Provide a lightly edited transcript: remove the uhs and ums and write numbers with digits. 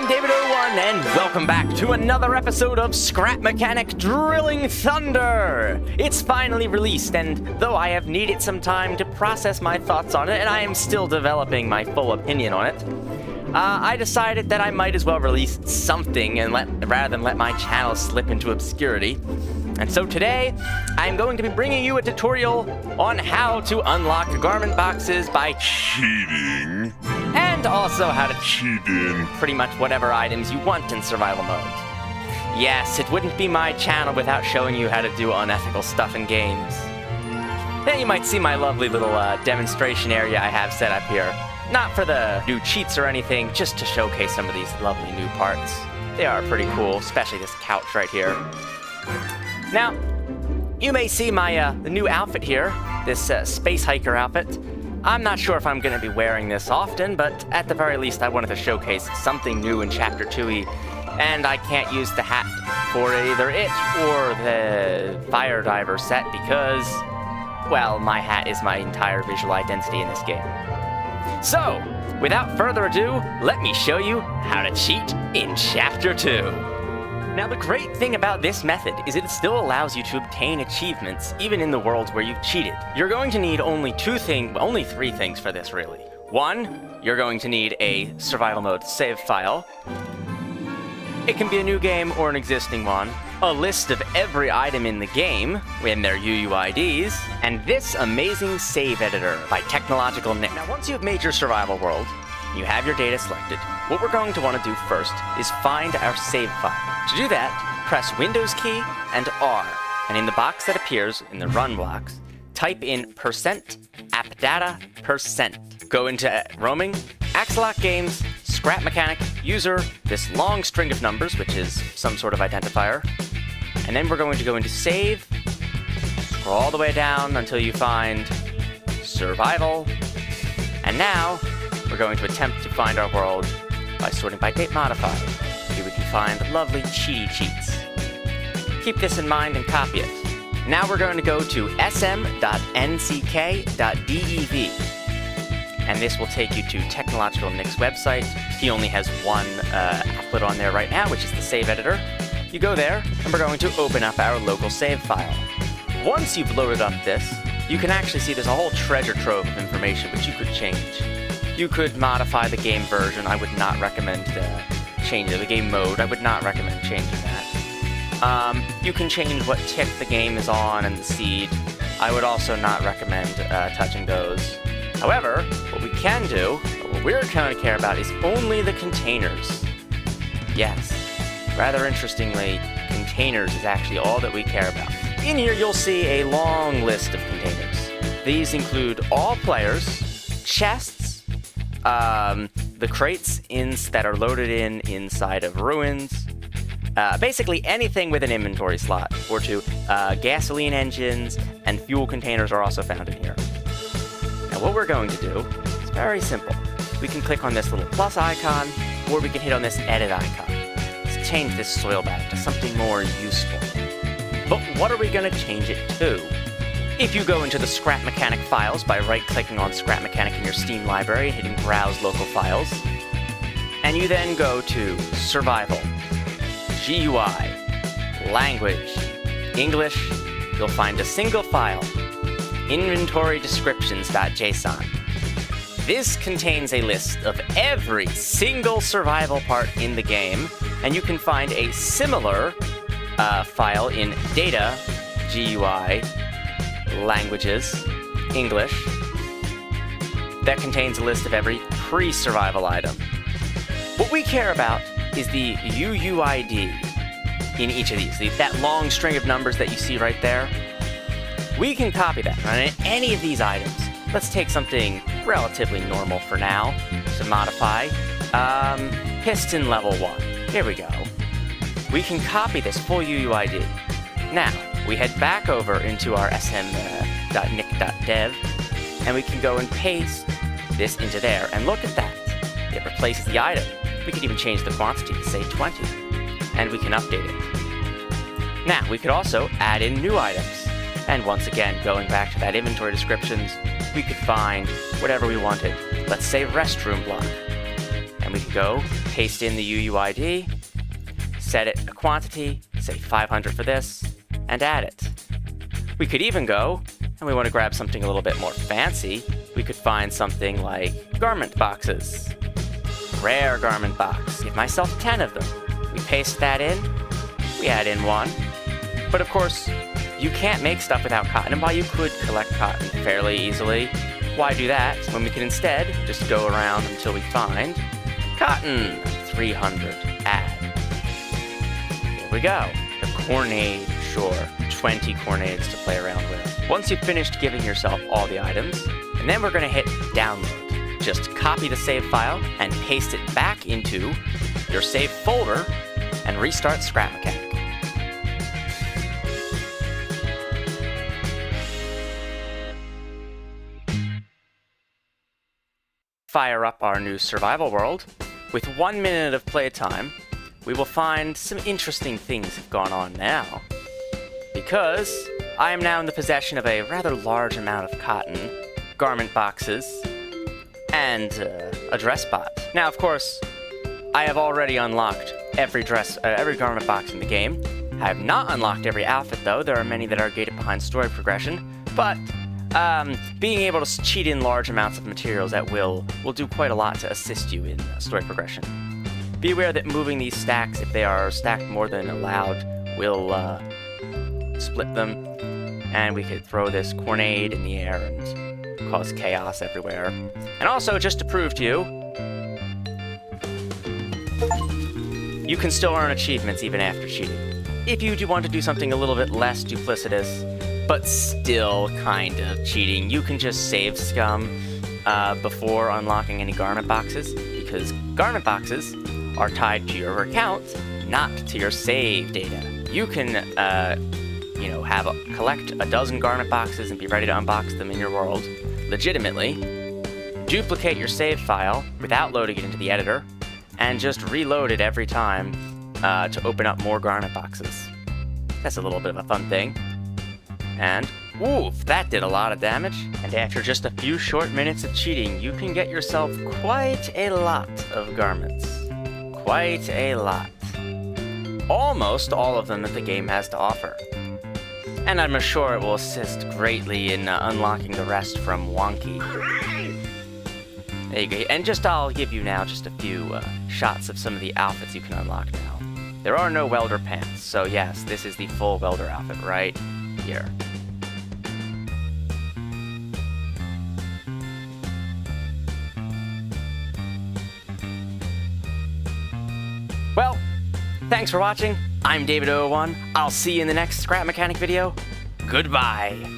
David01, and welcome back to another episode of Scrap Mechanic Drilling Thunder! It's finally released, and though I have needed some time to process my thoughts on it, and I am still developing my full opinion on it, I decided that I might as well release something rather than let my channel slip into obscurity. And so today, I'm going to be bringing you a tutorial on how to unlock garment boxes by cheating, and also how to cheat in pretty much whatever items you want in survival mode. Yes, it wouldn't be my channel without showing you how to do unethical stuff in games. Then you might see my lovely little demonstration area I have set up here. Not for the new cheats or anything, just to showcase some of these lovely new parts. They are pretty cool, especially this couch right here. Now, you may see my the new outfit here, this space hiker outfit. I'm not sure if I'm going to be wearing this often, but at the very least I wanted to showcase something new in Chapter 2E, and I can't use the hat for either it or the fire diver set because, well, my hat is my entire visual identity in this game. So, without further ado, let me show you how to cheat in Chapter 2. Now, the great thing about this method is it still allows you to obtain achievements even in the worlds where you've cheated. You're going to need only three things for this, really. One, you're going to need a survival mode save file. It can be a new game or an existing one. A list of every item in the game and their UUIDs, and this amazing save editor by Technological Nick. Now, once you've made your survival world, you have your data selected, what we're going to want to do first is find our save file. To do that, press Windows key and R, and in the box that appears in the run blocks, type in %appdata%. Go into roaming, Axolot Games, Scrap Mechanic, user, this long string of numbers, which is some sort of identifier, and then we're going to go into save, scroll all the way down until you find survival, and now we're going to attempt to find our world by sorting by date modified. Here we can find lovely cheaty cheats. Keep this in mind and copy it. Now we're going to go to sm.nck.dev, and this will take you to Technological Nick's website. He only has one applet on there right now, which is the save editor. You go there, and we're going to open up our local save file. Once you've loaded up this, you can actually see there's a whole treasure trove of information which you could change. You could modify the game version. I would not recommend changing the game mode. I would not recommend changing that. You can change what tick the game is on and the seed. I would also not recommend touching those. However, what we can do, what we're going to care about is only the containers. Yes, rather interestingly, containers is actually all that we care about. In here you'll see a long list of containers. These include all players, chests, the crates that are loaded inside of ruins, basically anything with an inventory slot, or two. Gasoline engines and fuel containers are also found in here. Now what we're going to do is very simple. We can click on this little plus icon, or we can hit on this edit icon. Let's change this soil back to something more useful. But what are we going to change it to? If you go into the Scrap Mechanic files by right-clicking on Scrap Mechanic in your Steam library and hitting Browse Local Files, and you then go to Survival, GUI, Language, English, you'll find a single file, inventorydescriptions.json. This contains a list of every single survival part in the game, and you can find a similar file in Data, GUI, Languages, English, that contains a list of every pre-survival item. What we care about is the UUID in each of these, that long string of numbers that you see right there. We can copy that on any of these items. Let's take something relatively normal for now to modify. Piston level 1. Here we go. We can copy this full UUID. Now, we head back over into our sm.nick.dev, and we can go and paste this into there. And look at that. It replaces the item. We could even change the quantity to, say, 20. And we can update it. Now, we could also add in new items. And once again, going back to that inventory descriptions, we could find whatever we wanted. Let's say restroom block. And we can go paste in the UUID, set it a quantity, say 500 for this, and add it. We could even go, and we want to grab something a little bit more fancy, we could find something like garment boxes. Rare garment box. Give myself 10 of them. We paste that in, we add in one. But of course, you can't make stuff without cotton, and while you could collect cotton fairly easily, why do that when we can instead just go around until we find cotton. 300, add. Here we go. The Cornade, sure. 20 Cornades to play around with. Once you've finished giving yourself all the items, and then we're going to hit download. Just copy the save file and paste it back into your save folder and restart Scrap Mechanic. Fire up our new survival world. With 1 minute of playtime, we will find some interesting things have gone on now. Because I am now in the possession of a rather large amount of cotton, garment boxes, and a dress bot. Now, of course, I have already unlocked every garment box in the game. I have not unlocked every outfit, though. There are many that are gated behind story progression, but being able to cheat in large amounts of materials at will do quite a lot to assist you in story progression. Be aware that moving these stacks, if they are stacked more than allowed, will split them, and we could throw this Cornade in the air and cause chaos everywhere. And also, just to prove to you, you can still earn achievements even after cheating. If you do want to do something a little bit less duplicitous, but still kind of cheating, you can just save scum before unlocking any garment boxes, because garment boxes are tied to your account, not to your save data. You can, collect a dozen garment boxes and be ready to unbox them in your world legitimately, duplicate your save file without loading it into the editor, and just reload it every time to open up more garment boxes. That's a little bit of a fun thing. And, oof, that did a lot of damage. And after just a few short minutes of cheating, you can get yourself quite a lot of garments. Quite a lot. Almost all of them that the game has to offer. And I'm sure it will assist greatly in unlocking the rest from Wonky. There you go. And I'll give you now just a few shots of some of the outfits you can unlock now. There are no welder pants, so yes, this is the full welder outfit right here. Well, thanks for watching. I'm David01. I'll see you in the next Scrap Mechanic video. Goodbye.